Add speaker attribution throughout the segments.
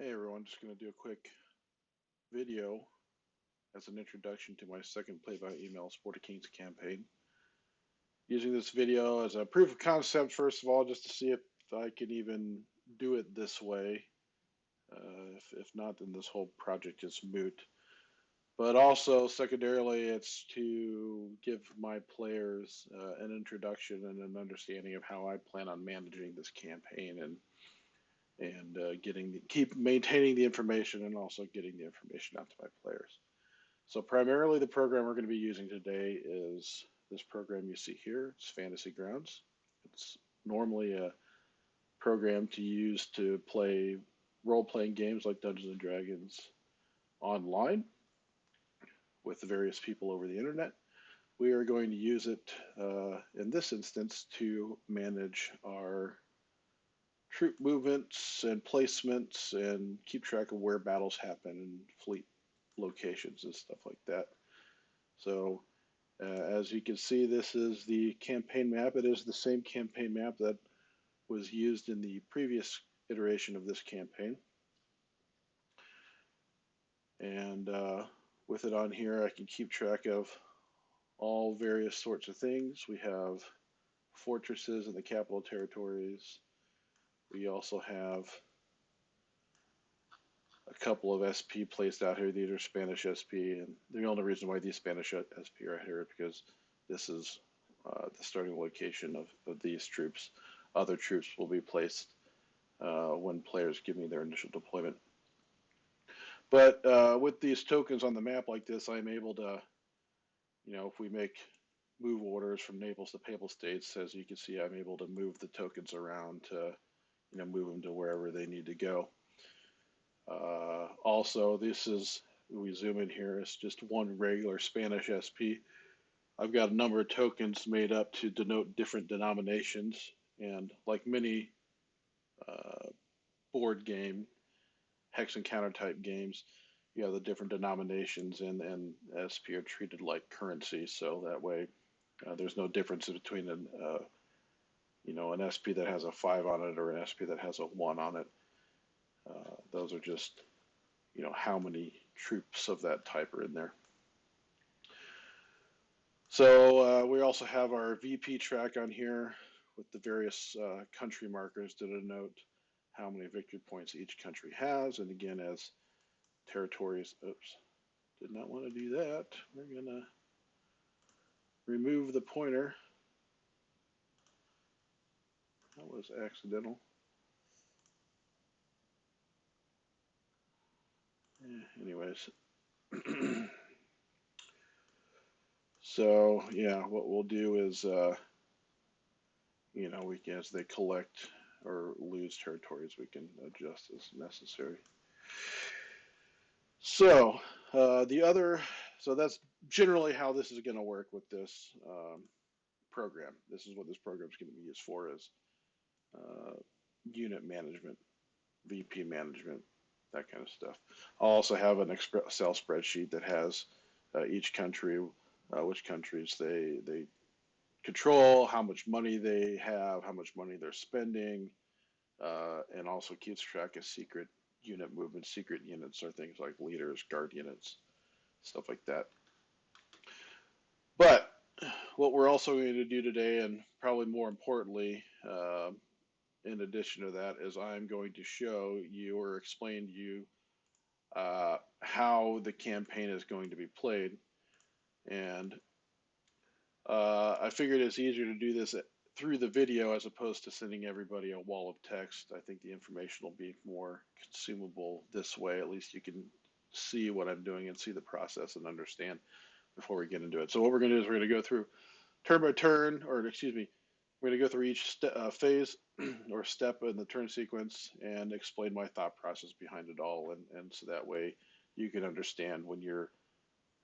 Speaker 1: Hey everyone, just going to do a quick video as an introduction to my second play-by-email Sport of Kings campaign. Using this video as a proof of concept, first of all, just to see if I can even do it this way. If not, then this whole project is moot. But also, secondarily, it's to give my players an introduction and an understanding of how I plan on managing this campaign and keep maintaining the information and also getting the information out to my players. So primarily the program we're going to be using today is this program you see here. It's Fantasy Grounds. It's normally a program to use to play role-playing games like Dungeons and Dragons online with the various people over the internet. We are going to use it in this instance to manage our troop movements and placements and keep track of where battles happen and fleet locations and stuff like that. So as you can see, this is the campaign map. It is the same campaign map that was used in the previous iteration of this campaign. And with it on here, I can keep track of all various sorts of things. We have fortresses in the capital territories. We also have a couple of SP placed out here. These are Spanish SP, and the only reason why these Spanish SP are here is because this is the starting location of these troops. Other troops will be placed when players give me their initial deployment. But with these tokens on the map like this, I'm able to, if we make move orders from Naples to Papal States, as you can see, I'm able to move the tokens around to, move them to wherever they need to go. Also, this is, we zoom in here, it's just one regular Spanish SP. I've got a number of tokens made up to denote different denominations, and like many board game, hex and counter type games, you have the different denominations, and SP are treated like currency, so that way there's no difference between an SP that has a 5 on it or an SP that has a 1 on it. Those are just, how many troops of that type are in there. So we also have our VP track on here with the various country markers to denote how many victory points each country has. And again, as territories, oops, did not want to do that. We're going to remove the pointer. That was accidental. Anyways. So yeah, what we'll do is, we can, as they collect or lose territories, we can adjust as necessary. So so that's generally how this is going to work with this program. This is what this program is going to be used for, is unit management, VP management, that kind of stuff. I'll also have an Excel spreadsheet that has each country, which countries they control, how much money they have, how much money they're spending, and also keeps track of secret unit movements. Secret units are things like leaders, guard units, stuff like that. But what we're also going to do today, and probably more importantly, in addition to that, is I'm going to show you or explain to you how the campaign is going to be played. And I figured it's easier to do this through the video as opposed to sending everybody a wall of text. I think the information will be more consumable this way. At least you can see what I'm doing and see the process and understand before we get into it. So what we're going to do is we're going to go through turn by turn, or excuse me, we're going to go through each phase or step in the turn sequence and explain my thought process behind it all. And so that way you can understand when you're,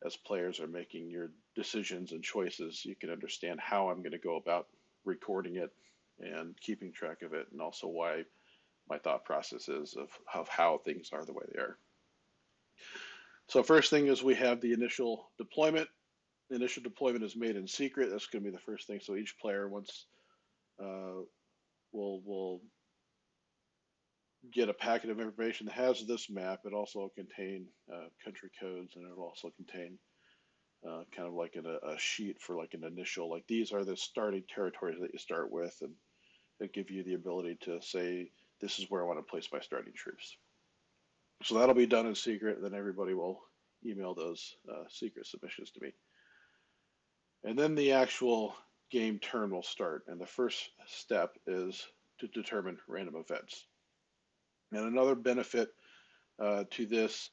Speaker 1: as players are making your decisions and choices, you can understand how I'm going to go about recording it and keeping track of it, and also why my thought process is of how things are the way they are. So first thing is we have the initial deployment. The initial deployment is made in secret. That's going to be the first thing. So each player will get a packet of information that has this map. It also will contain country codes, and it will also contain kind of like a sheet for like an initial, like these are the starting territories that you start with, and it give you the ability to say, this is where I want to place my starting troops. So that'll be done in secret, and then everybody will email those secret submissions to me. And then the actual game turn will start, and the first step is to determine random events. And another benefit to this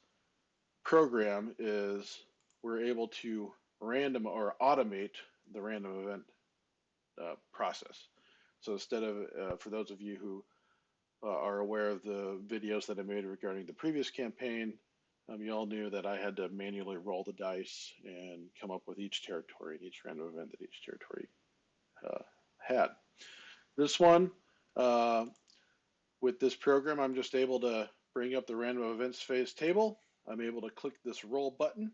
Speaker 1: program is we're able to random or automate the random event process. So instead of, for those of you who are aware of the videos that I made regarding the previous campaign, you all knew that I had to manually roll the dice and come up with each territory and each random event that each territory had. This one, with this program, I'm just able to bring up the random events phase table. I'm able to click this roll button.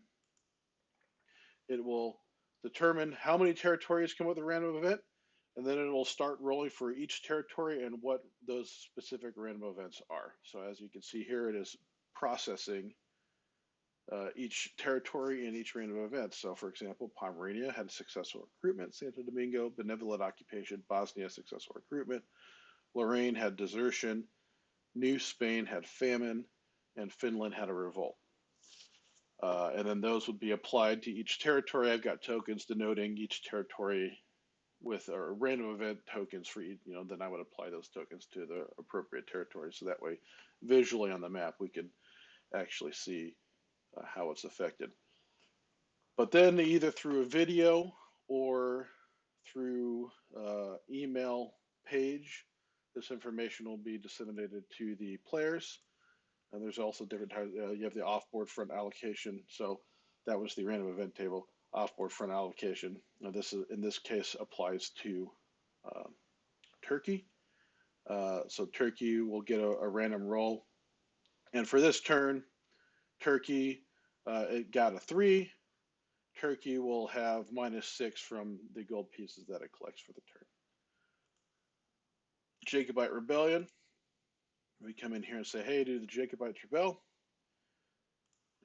Speaker 1: It will determine how many territories come with a random event, and then it will start rolling for each territory and what those specific random events are. So as you can see here, it is processing each territory and each random event. So for example, Pomerania had successful recruitment, Santo Domingo, benevolent occupation, Bosnia, successful recruitment, Lorraine had desertion, New Spain had famine, and Finland had a revolt. And then those would be applied to each territory. I've got tokens denoting each territory with or random event tokens for each, then I would apply those tokens to the appropriate territory. So that way, visually on the map, we could actually see how it's affected. But then either through a video or through email page, this information will be disseminated to the players. And there's also different types. You have the off-board front allocation. So that was the random event table. Off-board front allocation. Now this is, in this case, applies to Turkey. So Turkey will get a random roll. And for this turn, Turkey, it got a 3. Turkey will have -6 from the gold pieces that it collects for the turn. Jacobite Rebellion. We come in here and say, hey, do the Jacobites rebel?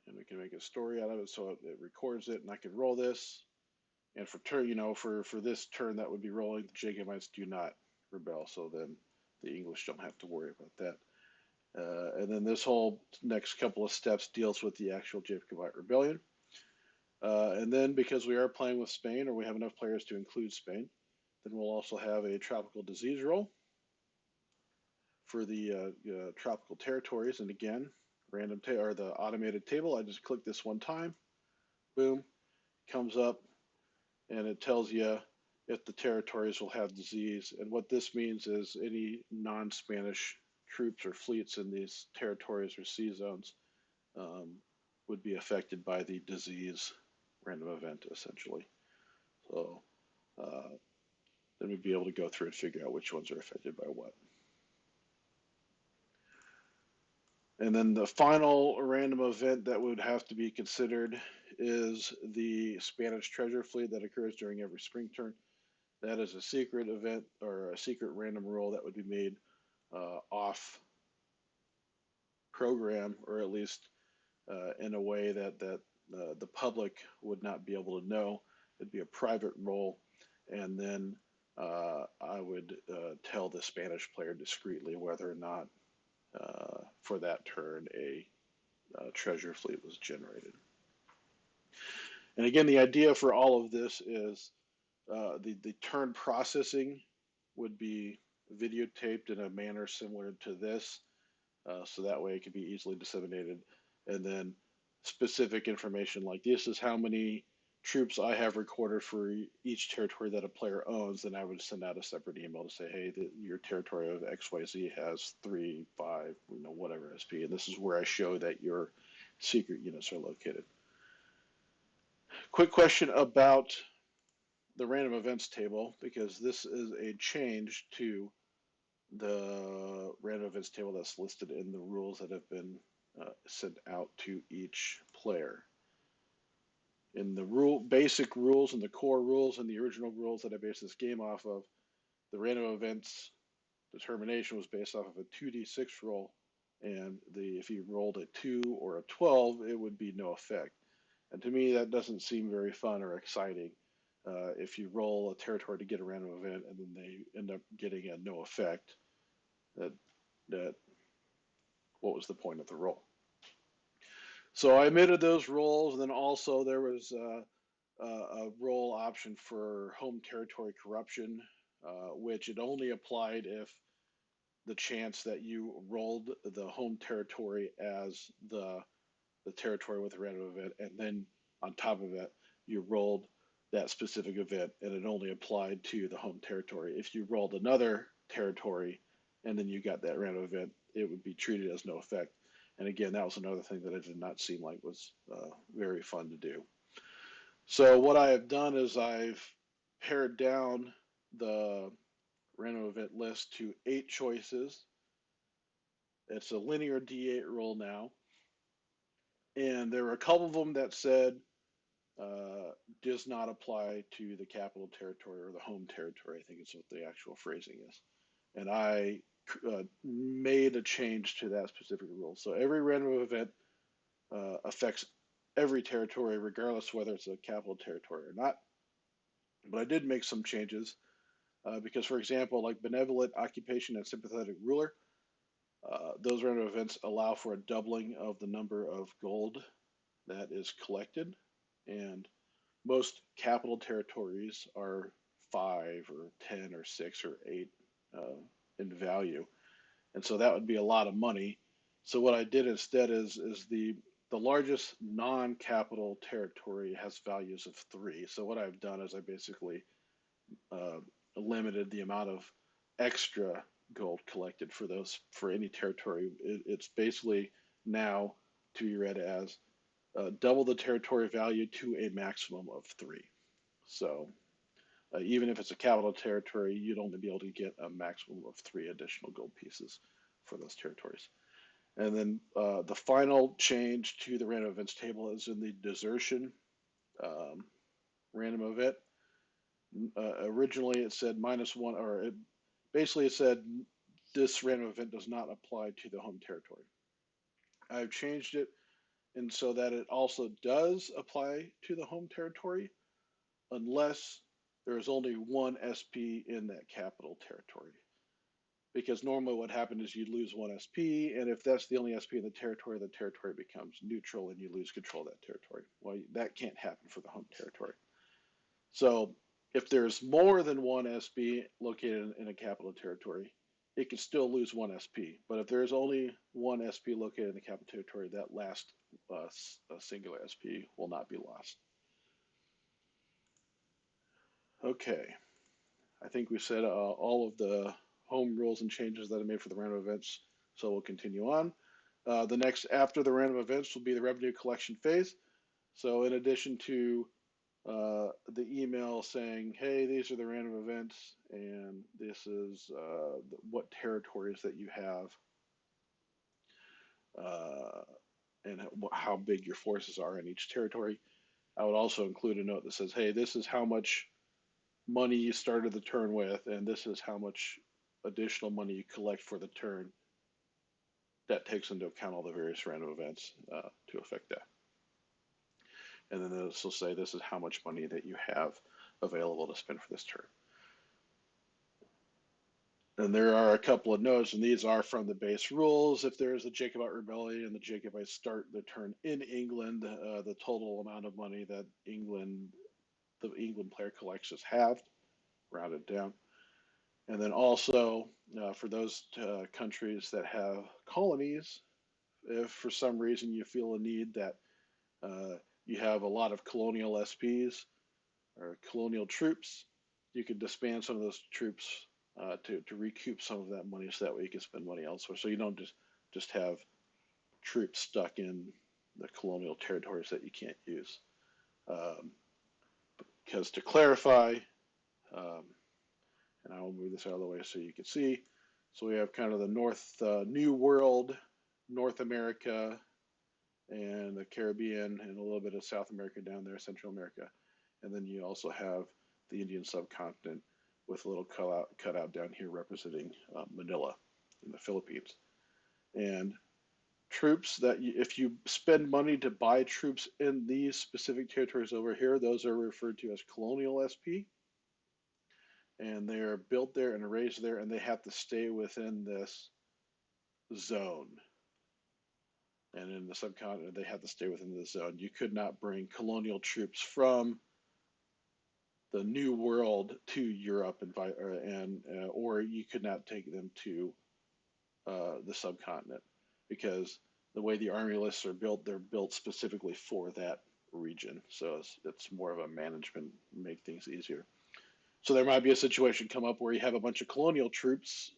Speaker 1: And we can make a story out of it, so it records it, and I can roll this. And for turn, for this turn that would be rolling, the Jacobites do not rebel, so then the English don't have to worry about that. And then this whole next couple of steps deals with the actual Jacobite Rebellion. And then because we are playing with Spain, or we have enough players to include Spain, then we'll also have a tropical disease roll for the tropical territories. And again, or the automated table, I just click this one time, boom, comes up, and it tells you if the territories will have disease. And what this means is any non-Spanish troops or fleets in these territories or sea zones would be affected by the disease random event, essentially. So then we'd be able to go through and figure out which ones are affected by what. And then the final random event that would have to be considered is the Spanish treasure fleet that occurs during every spring turn. That is a secret event or a secret random roll that would be made off program, or at least in a way that the public would not be able to know. It'd be a private roll, and then I would tell the Spanish player discreetly whether or not for that turn a treasure fleet was generated. And again, the idea for all of this is the turn processing would be videotaped in a manner similar to this, so that way it can be easily disseminated. And then specific information like this is how many troops I have recorded for each territory that a player owns, then I would send out a separate email to say, hey, your territory of XYZ has 3, 5, whatever SP, and this is where I show that your secret units are located. Quick question about the random events table, because this is a change to the random events table that's listed in the rules that have been sent out to each player. In the basic rules and the core rules and the original rules that I based this game off of, the random events determination was based off of a 2d6 roll and if you rolled a 2 or a 12, it would be no effect. And to me, that doesn't seem very fun or exciting. If you roll a territory to get a random event and then they end up getting a no effect, that that what was the point of the roll? So I omitted those rolls, and then also there was a roll option for home territory corruption, which it only applied if the chance that you rolled the home territory as the territory with a random event, and then on top of it, you rolled that specific event, and it only applied to the home territory. If you rolled another territory and then you got that random event, it would be treated as no effect. And again, that was another thing that it did not seem like was very fun to do. So what I have done is I've pared down the random event list to 8 choices. It's a linear D8 roll now. And there were a couple of them that said uh, does not apply to the capital territory or the home territory, I think is what the actual phrasing is. And I made a change to that specific rule. So every random event affects every territory, regardless whether it's a capital territory or not. But I did make some changes because, for example, like benevolent occupation and sympathetic ruler, those random events allow for a doubling of the number of gold that is collected. And most capital territories are 5 or 10 or 6 or 8 in value. And so that would be a lot of money. So what I did instead is the largest non-capital territory has values of 3. So what I've done is I basically uh, limited the amount of extra gold collected for any territory. It's basically now to be read as double the territory value to a maximum of 3. So even if it's a capital territory, you'd only be able to get a maximum of 3 additional gold pieces for those territories. And then the final change to the random events table is in the desertion um, random event. Originally, it said -1, or basically it said this random event does not apply to the home territory. I've changed it and so that it also does apply to the home territory unless there is only 1 SP in that capital territory. Because normally what happens is you lose 1 SP, and if that's the only SP in the territory becomes neutral and you lose control of that territory. Well, that can't happen for the home territory. So if there's more than 1 SP located in a capital territory, it can still lose 1 SP. But if there's only 1 SP located in the capital territory, that last singular SP will not be lost. Okay, I think we said all of the home rules and changes that I made for the random events, so we'll continue on. The next after the random events will be the revenue collection phase. So in addition to the email saying, hey, these are the random events, and this is what territories that you have, uh, and how big your forces are in each territory. I would also include a note that says, hey, this is how much money you started the turn with, and this is how much additional money you collect for the turn. That takes into account all the various random events to affect that. And then this will say this is how much money that you have available to spend for this turn. And there are a couple of notes, and these are from the base rules. If there is a Jacobite rebellion and the Jacobites start the turn in England, the total amount of money that the England player collects is halved, rounded down. And then also for those countries that have colonies, if for some reason you feel a need that you have a lot of colonial SPs or colonial troops, you could disband some of those troops to recoup some of that money, so that way you can spend money elsewhere. So you don't just have troops stuck in the colonial territories that you can't use. Because to clarify, um, and I will move this out of the way so you can see. So we have kind of the New World, North America, and the Caribbean, and a little bit of South America down there, Central America. And then you also have the Indian subcontinent with a little cutout down here representing Manila in the Philippines. And troops that if you spend money to buy troops in these specific territories over here, those are referred to as colonial SP, and they are built there and raised there, and they have to stay within this zone. And in the subcontinent, they have to stay within the zone. You could not bring colonial troops from the New World to Europe or you could not take them to the subcontinent because the way the army lists are built, they're built specifically for that region. So it's more of a management, make things easier. So there might be a situation come up where you have a bunch of colonial troops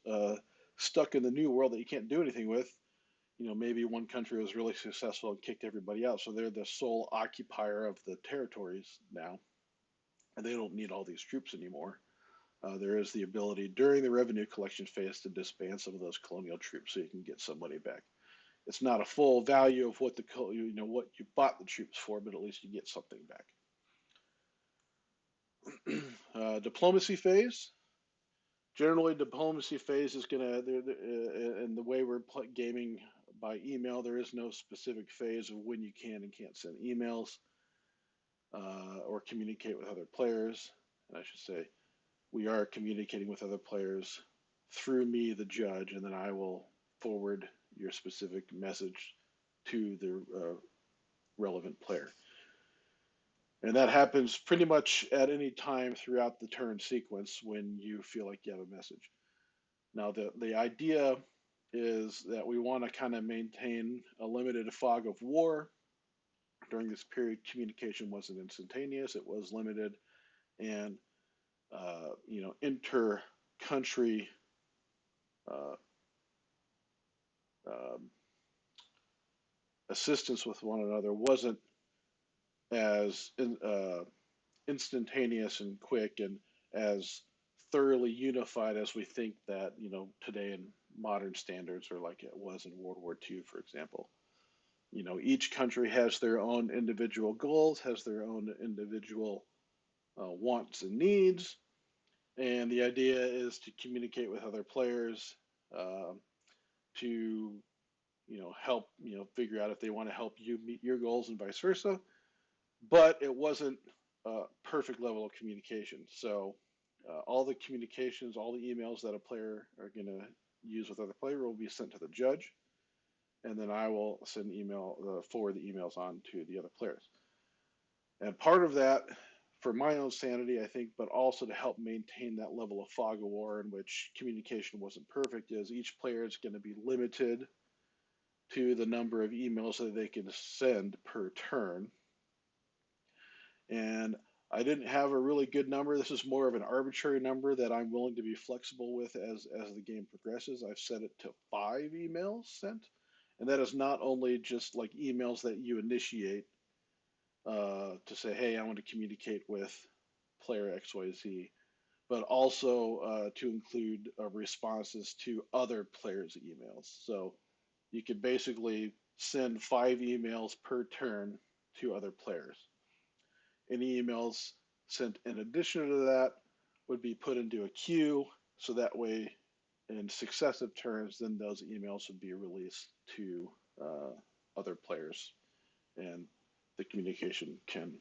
Speaker 1: stuck in the New World that you can't do anything with. You know, maybe one country was really successful and kicked everybody out, so they're the sole occupier of the territories now, and they don't need all these troops anymore. There is the ability during the revenue collection phase to disband some of those colonial troops so you can get some money back. It's not a full value of what what you bought the troops for, but at least you get something back. Diplomacy phase. Generally, diplomacy phase is going to, in the way we're gaming by email, there is no specific phase of when you can and can't send emails or communicate with other players. And I should say, we are communicating with other players through me, the judge, and then I will forward your specific message to the relevant player. And that happens pretty much at any time throughout the turn sequence when you feel like you have a message. Now, the idea is that we want to kind of maintain a limited fog of war. During this period, communication wasn't instantaneous, it was limited, and inter-country uh, um, assistance with one another wasn't as instantaneous and quick and as thoroughly unified as we think that today in modern standards or like it was in World War II, for example. Each country has their own individual goals, has their own individual wants and needs, and the idea is to communicate with other players uh, to help figure out if they want to help you meet your goals and vice versa. But it wasn't a perfect level of communication. So all the communications, all the emails that a player are going to use with other player will be sent to the judge, and then I will forward the emails on to the other players. And part of that, for my own sanity, I think, but also to help maintain that level of fog of war in which communication wasn't perfect, is each player is going to be limited to the number of emails that they can send per turn. And I didn't have a really good number. This is more of an arbitrary number that I'm willing to be flexible with as the game progresses. I've set it to 5 emails sent. And that is not only just like emails that you initiate to say, hey, I want to communicate with player XYZ, but also to include responses to other players' emails. So you could basically send 5 emails per turn to other players. Any emails sent in addition to that would be put into a queue, so that way in successive turns, then those emails would be released to other players, and the communication can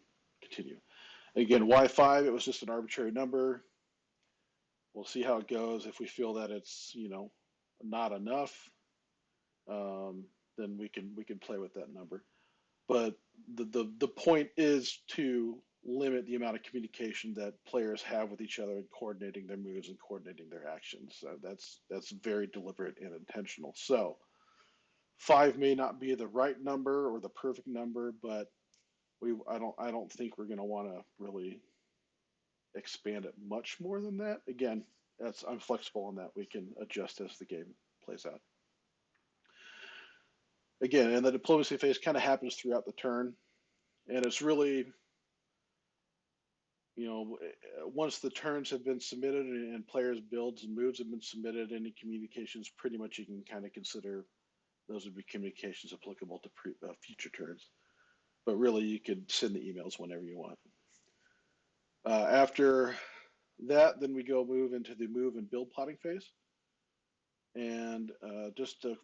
Speaker 1: continue. Again, why 5? It was just an arbitrary number. We'll see how it goes. If we feel that it's not enough, then we can play with that number. But the point is to limit the amount of communication that players have with each other and coordinating their moves and coordinating their actions. That's very deliberate and intentional. So 5 may not be the right number or the perfect number, but I don't think we're going to want to really expand it much more than that. Again, I'm flexible on that. We can adjust as the game plays out. Again, and the diplomacy phase kind of happens throughout the turn, and it's really once the turns have been submitted and players' builds and moves have been submitted, any communications pretty much you can kind of consider those would be communications applicable to future turns. But really, you could send the emails whenever you want. After that, then we move into the move and build plotting phase. And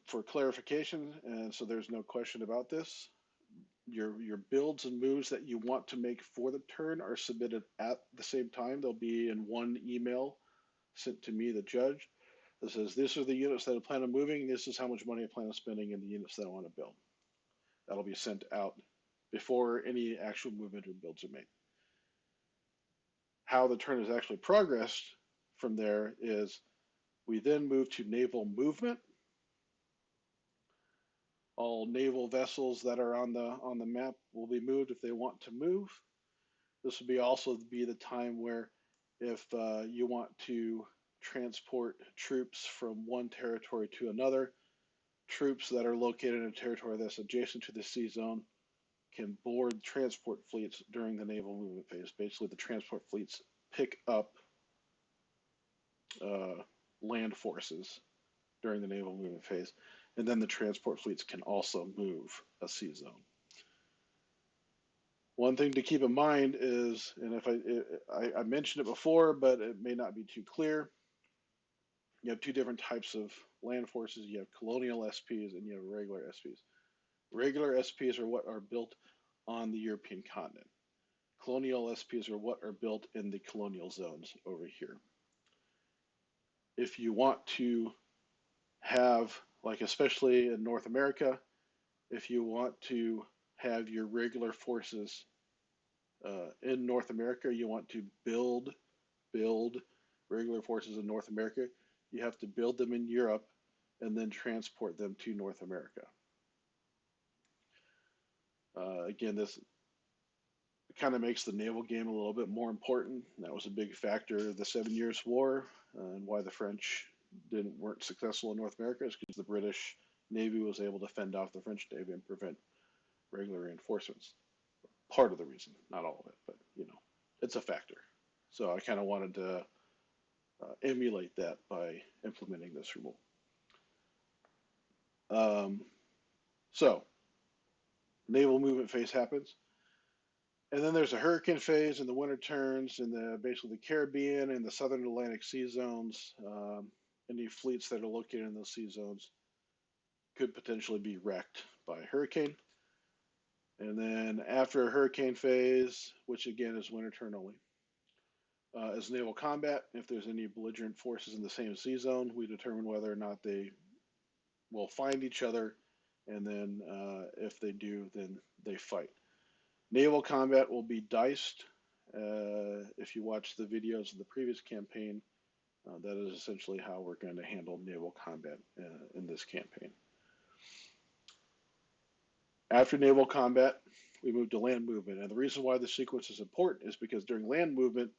Speaker 1: for clarification, and so there's no question about this, your builds and moves that you want to make for the turn are submitted at the same time. They'll be in one email sent to me, the judge, that says, these are the units that I plan on moving, this is how much money I plan on spending in the units that I want to build. That'll be sent out before any actual movement or builds are made. How the turn is actually progressed from there is we then move to Naval Movement. All naval vessels that are on the map will be moved if they want to move. This will also be the time where if you want to transport troops from one territory to another, troops that are located in a territory that's adjacent to the sea zone can board transport fleets during the naval movement phase. Basically, the transport fleets pick up land forces during the naval movement phase, and then the transport fleets can also move a sea zone. One thing to keep in mind is, and if I mentioned it before, but it may not be too clear, you have two different types of land forces. You have colonial SPs and you have regular SPs. Regular SPs are what are built on the European continent. Colonial SPs are what are built in the colonial zones over here. If you want to have, like especially in North America, if you want to have your regular forces in North America, you want to build regular forces in North America, you have to build them in Europe and then transport them to North America. Again, this kind of makes the naval game a little bit more important. That was a big factor of the 7 Years' War and why the French weren't successful in North America is because the British Navy was able to fend off the French Navy and prevent regular reinforcements. Part of the reason, not all of it, but it's a factor. So I kind of wanted to emulate that by implementing this rule. So naval movement phase happens. And then there's a hurricane phase and the winter turns in basically the Caribbean and the Southern Atlantic sea zones. Any fleets that are located in those sea zones could potentially be wrecked by a hurricane. And then after a hurricane phase, which again is winter turn only, is naval combat. If there's any belligerent forces in the same sea zone, we determine whether or not they will find each other, and then if they do, then they fight. Naval combat will be diced. If you watch the videos of the previous campaign, that is essentially how we're going to handle naval combat in this campaign. After naval combat, we move to land movement. And the reason why this sequence is important is because during land movement,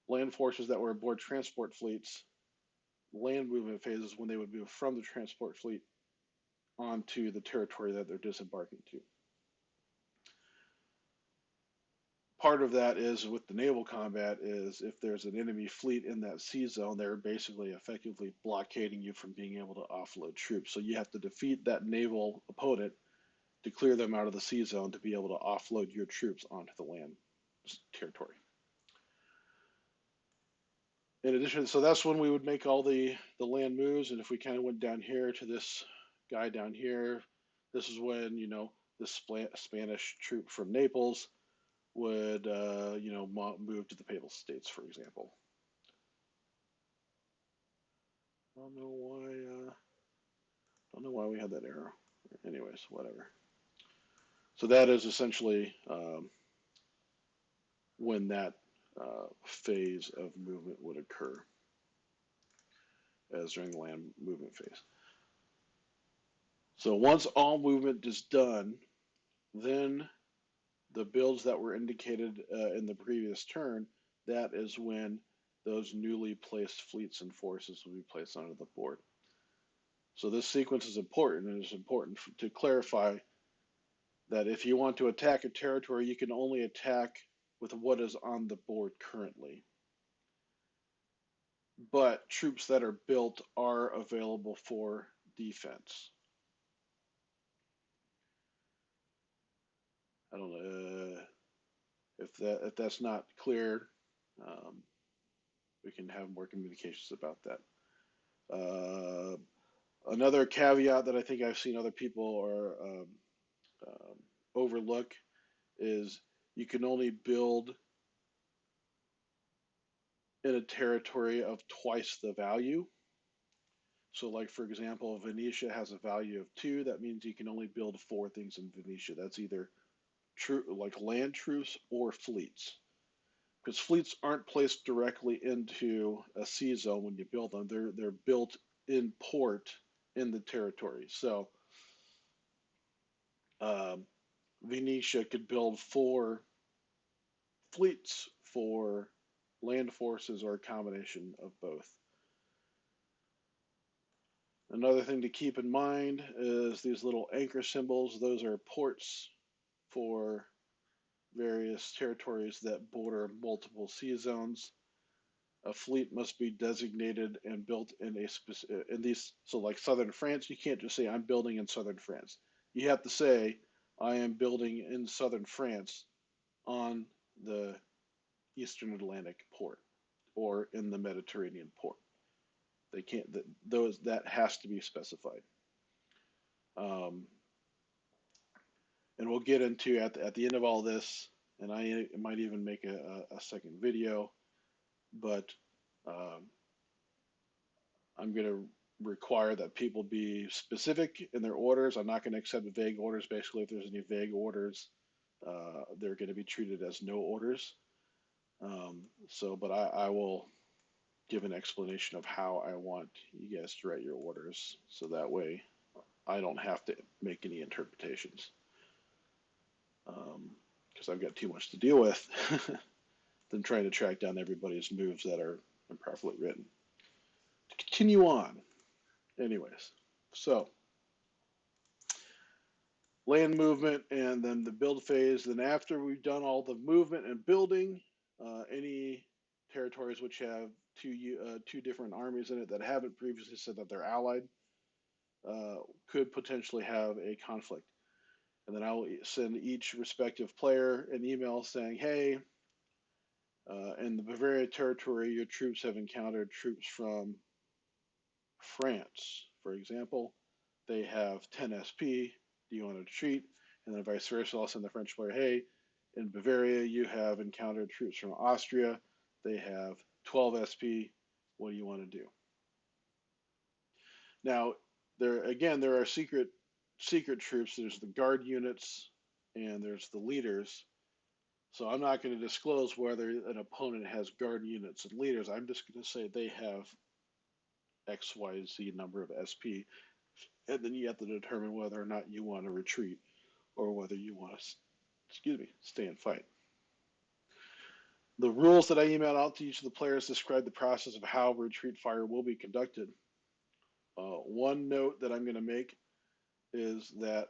Speaker 1: land forces that were aboard transport fleets, land movement phases when they would move from the transport fleet onto the territory that they're disembarking to. Part of that is with the naval combat is if there's an enemy fleet in that sea zone, they're basically effectively blockading you from being able to offload troops. So you have to defeat that naval opponent to clear them out of the sea zone to be able to offload your troops onto the land territory. In addition, so that's when we would make all the land moves. And if we kind of went down here to this guy down here, this is when, this Spanish troop from Naples would, move to the Papal States, for example. I don't know why we had that arrow. Anyways, whatever. So that is essentially when that phase of movement would occur, as during the land movement phase. So once all movement is done, then the builds that were indicated in the previous turn, that is when those newly placed fleets and forces will be placed onto the board. So this sequence is important, and it's important to clarify that if you want to attack a territory, you can only attack with what is on the board currently. But troops that are built are available for defense. I don't know if that's not clear. We can have more communications about that. Another caveat that I think I've seen other people or um, overlook is you can only build in a territory of twice the value. So, like for example, Venetia has a value of 2. That means you can only build 4 things in Venetia. That's either like land troops or fleets. Because fleets aren't placed directly into a sea zone when you build them. They're built in port in the territory. So um, Venetia could build 4 fleets for land forces or a combination of both. Another thing to keep in mind is these little anchor symbols. Those are ports for various territories that border multiple sea zones. A fleet must be designated and built in a specific, in these, so like southern France, you can't just say I'm building in southern France. You have to say I am building in southern France on the Eastern Atlantic port or in the Mediterranean port. They can't, that has to be specified. Um, and we'll get into at the end of all this, and I might even make a second video, but um, I'm going to require that people be specific in their orders. I'm not going to accept vague orders. Basically, if there's any vague orders, they're going to be treated as no orders. But I will give an explanation of how I want you guys to write your orders, so that way I don't have to make any interpretations. Because I've got too much to deal with than trying to track down everybody's moves that are improperly written. To continue on, anyways, so land movement and then the build phase. Then after we've done all the movement and building, any territories which have two different armies in it that haven't previously said that they're allied could potentially have a conflict. And then I will send each respective player an email saying, hey, in the Bavaria territory, your troops have encountered troops from France, for example. They have 10 SP. Do you want to retreat? And then vice versa, I'll send the French player, hey, in Bavaria, you have encountered troops from Austria. They have 12 SP. What do you want to do? Now, there are secret troops. There's the guard units and there's the leaders. So I'm not going to disclose whether an opponent has guard units and leaders. I'm just going to say they have X, Y, Z number of SP, and then you have to determine whether or not you want to retreat or whether you want to, stay and fight. The rules that I emailed out to each of the players describe the process of how retreat fire will be conducted. One note that I'm going to make is that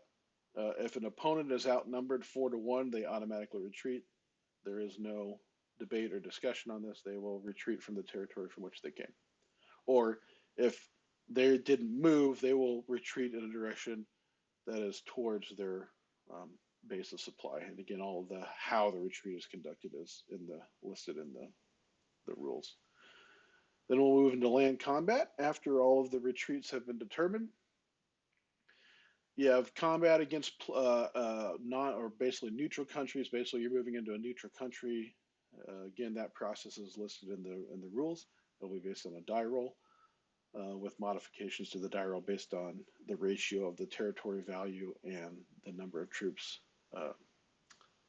Speaker 1: if an opponent is outnumbered 4-1, they automatically retreat. There is no debate or discussion on this. They will retreat from the territory from which they came. Or if they didn't move, they will retreat in a direction that is towards their base of supply. And again, all of the how the retreat is conducted is listed in the rules. Then we'll move into land combat after all of the retreats have been determined. You have combat against non or basically neutral countries. Basically, you're moving into a neutral country. Again, that process is listed in the rules. It'll be based on a die roll with modifications to the die roll based on the ratio of the territory value and the number of troops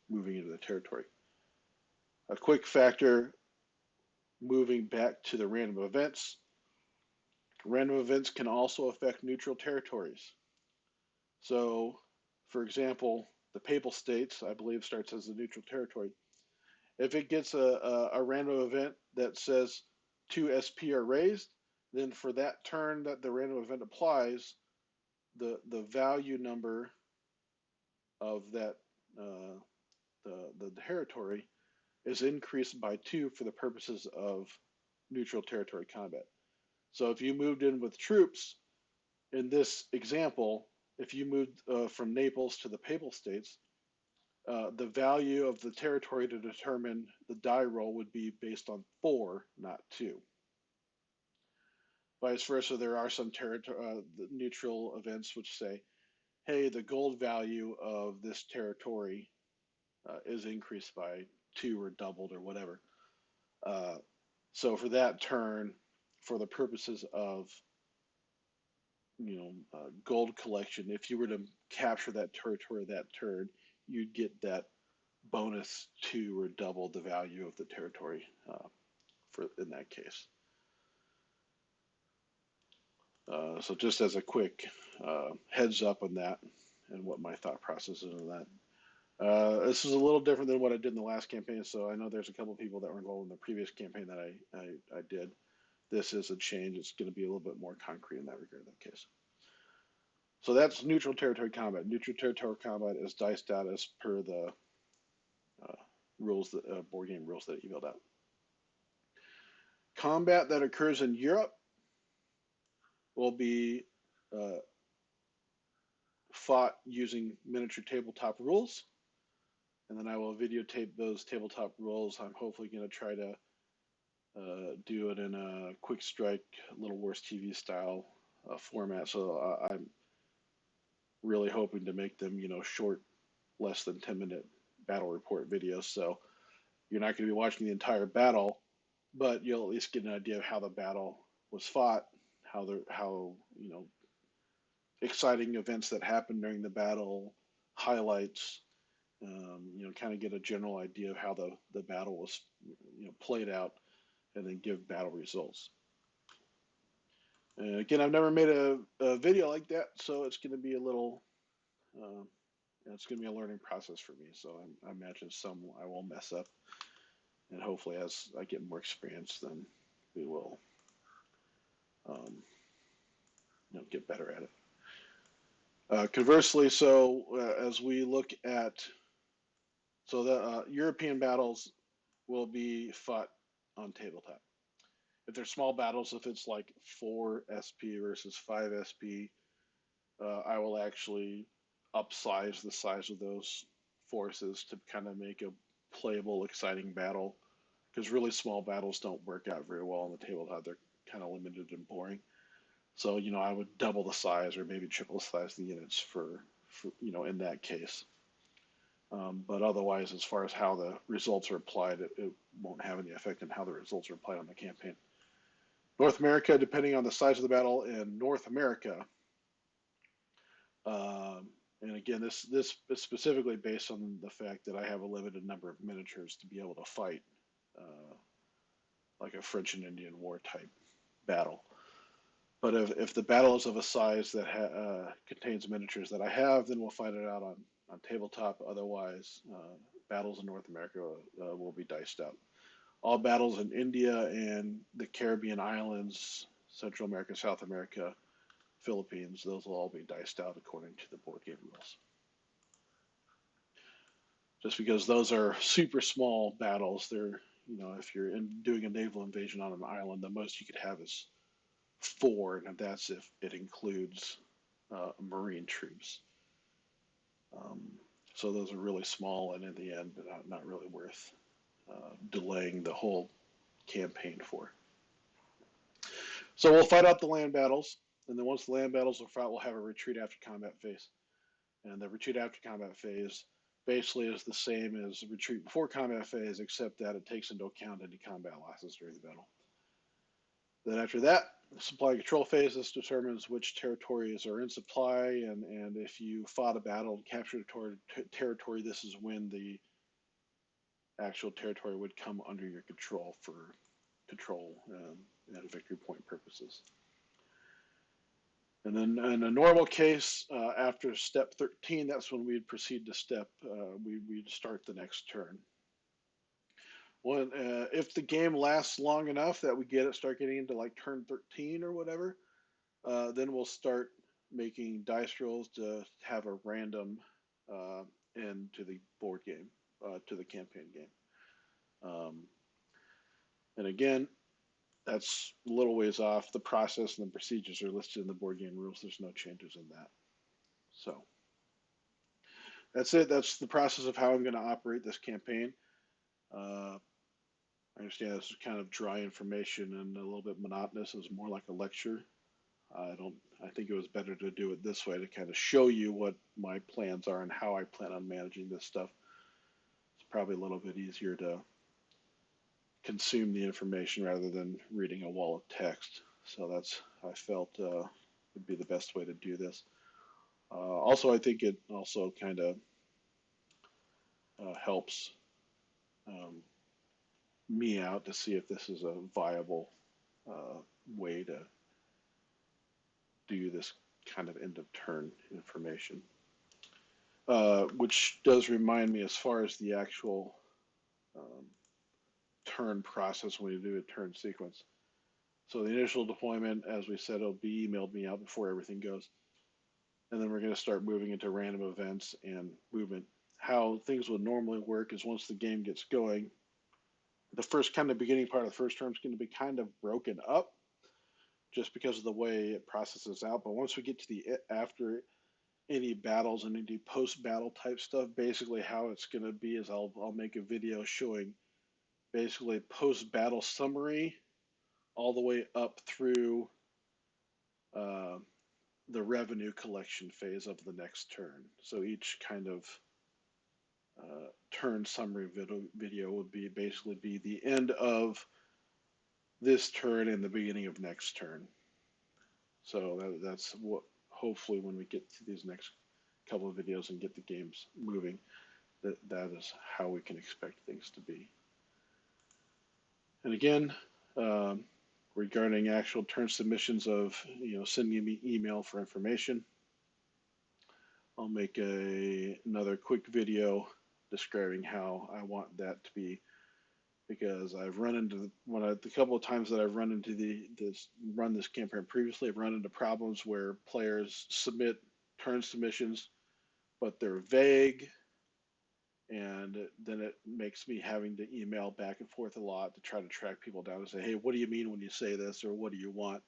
Speaker 1: moving into the territory. A quick factor moving back to the random events. Random events can also affect neutral territories. So, for example, the Papal States, I believe, starts as a neutral territory. If it gets a random event that says 2 SP are raised, then for that turn that the random event applies, the value number of that the territory is increased by 2 for the purposes of neutral territory combat. So if you moved in with troops, in this example, if you moved from Naples to the Papal States, the value of the territory to determine the die roll would be based on 4, not 2. Vice versa, there are some neutral events which say, hey, the gold value of this territory is increased by 2 or doubled or whatever. So for that turn, for the purposes of gold collection, if you were to capture that territory that turn, you'd get that bonus 2 or double the value of the territory for in that case. So just as a quick heads up on that and what my thought process is on that. This is a little different than what I did in the last campaign, so I know there's a couple of people that were involved in the previous campaign that I did. This is a change. It's going to be a little bit more concrete in that regard, in that case. So that's neutral territory combat. Neutral territory combat is diced out as per the rules, board game rules that I emailed out. Combat that occurs in Europe will be fought using miniature tabletop rules, and then I will videotape those tabletop rules. I'm hopefully going to try to do it in a quick strike, Little Wars TV style format. So I'm really hoping to make them, short, less than 10-minute battle report videos. So you're not going to be watching the entire battle, but you'll at least get an idea of how the battle was fought, how exciting events that happened during the battle, highlights, kind of get a general idea of how the battle was, played out, and then give battle results. And again, I've never made a video like that, so it's going to be a little, it's going to be a learning process for me. So I imagine some I will mess up, and hopefully as I get more experience, then we will, get better at it. Conversely, so as we look at, so the European battles will be fought on tabletop. If they're small battles, if it's like 4 SP versus 5 SP, I will actually upsize the size of those forces to kind of make a playable, exciting battle. Because really small battles don't work out very well on the tabletop. They're kind of limited and boring. So, I would double the size or maybe triple the size of the units for in that case. But otherwise, as far as how the results are applied, it won't have any effect on how the results are applied on the campaign. North America, depending on the size of the battle in North America, and again, this is specifically based on the fact that I have a limited number of miniatures to be able to fight, like a French and Indian War type battle. But if the battle is of a size that contains miniatures that I have, then we'll fight it out on tabletop. Otherwise, battles in North America will be diced out. All battles in India and the Caribbean islands, Central America, South America, Philippines, those will all be diced out according to the board game rules. Just because those are super small battles, they're, if you're doing a naval invasion on an island, the most you could have is 4, and that's if it includes Marine troops. So those are really small, and in the end, not really worth delaying the whole campaign for. So we'll fight out the land battles, and then once the land battles are fought, we'll have a retreat after combat phase. And the retreat after combat phase basically is the same as the retreat before combat phase, except that it takes into account any combat losses during the battle. Then after that, the supply control phase. This determines which territories are in supply, and if you fought a battle and captured a territory, this is when the actual territory would come under your control for control and victory point purposes. And then in a normal case, after step 13, that's when we'd proceed to we'd start the next turn. If the game lasts long enough that we start getting into like turn 13 or whatever, then we'll start making dice rolls to have a random end to the board game, to the campaign game. And again, that's a little ways off. The process and the procedures are listed in the board game rules. There's no changes in that. So that's it. That's the process of how I'm going to operate this campaign. I understand this is kind of dry information and a little bit monotonous. It's more like a lecture. I think it was better to do it this way to kind of show you what my plans are and how I plan on managing this stuff. It's probably a little bit easier to consume the information rather than reading a wall of text. So that's, I felt, would be the best way to do this. Also, I think it also kind of helps um, me out to see if this is a viable uh, way to do this kind of end of turn information. Which does remind me, as far as the actual um, turn process when you do a turn sequence. So the initial deployment, as we said, will be emailed me out before everything goes. And then we're going to start moving into random events and movement. How things would normally work is once the game gets going, the first kind of beginning part of the first term is going to be kind of broken up just because of the way it processes out. But once we get to the after any battles and any post-battle type stuff, basically how it's going to be is I'll make a video showing basically post-battle summary all the way up through uh, the revenue collection phase of the next turn. So each kind of turn summary video would be basically be the end of this turn and the beginning of next turn. So that's what hopefully when we get to these next couple of videos and get the games moving, that is how we can expect things to be. And again, um, regarding actual turn submissions of sending me email for information, I'll make another quick video describing how I want that to be, because I've run into the couple of times that I've run into this campaign previously, I've run into problems where players submit turn submissions, but they're vague, and then it makes me having to email back and forth a lot to try to track people down and say, hey, what do you mean when you say this, or what do you want?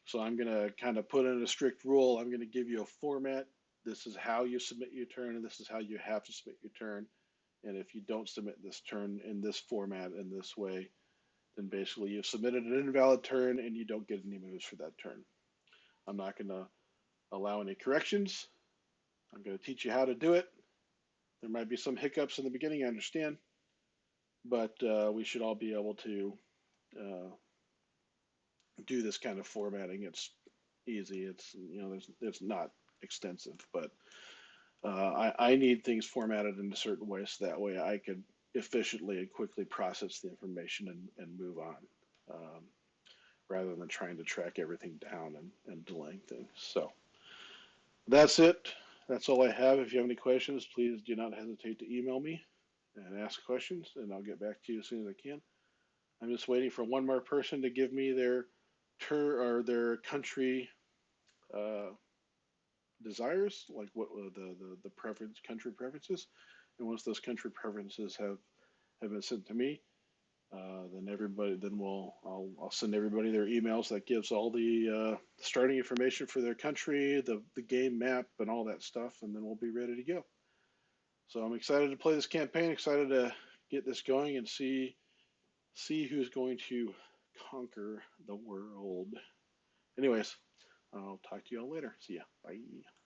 Speaker 1: So I'm going to kind of put in a strict rule. I'm going to give you a format. This is how you submit your turn, and this is how you have to submit your turn. And if you don't submit this turn in this format in this way, then basically you've submitted an invalid turn and you don't get any moves for that turn. I'm not going to allow any corrections. I'm going to teach you how to do it. There might be some hiccups in the beginning, I understand, but we should all be able to do this kind of formatting. It's easy. It's not extensive, but I need things formatted in a certain way so that way I could efficiently and quickly process the information and move on, rather than trying to track everything down and delaying things. So that's it. That's all I have. If you have any questions, please do not hesitate to email me and ask questions, and I'll get back to you as soon as I can. I'm just waiting for one more person to give me their their country uh, desires, like what the preference country preferences, and once those country preferences have been sent to me, then I'll send everybody their emails that gives all the starting information for their country, the game map, and all that stuff, and then we'll be ready to go. So I'm excited to play this campaign, excited to get this going and see who's going to conquer the world. Anyways, I'll talk to you all later. See ya. Bye.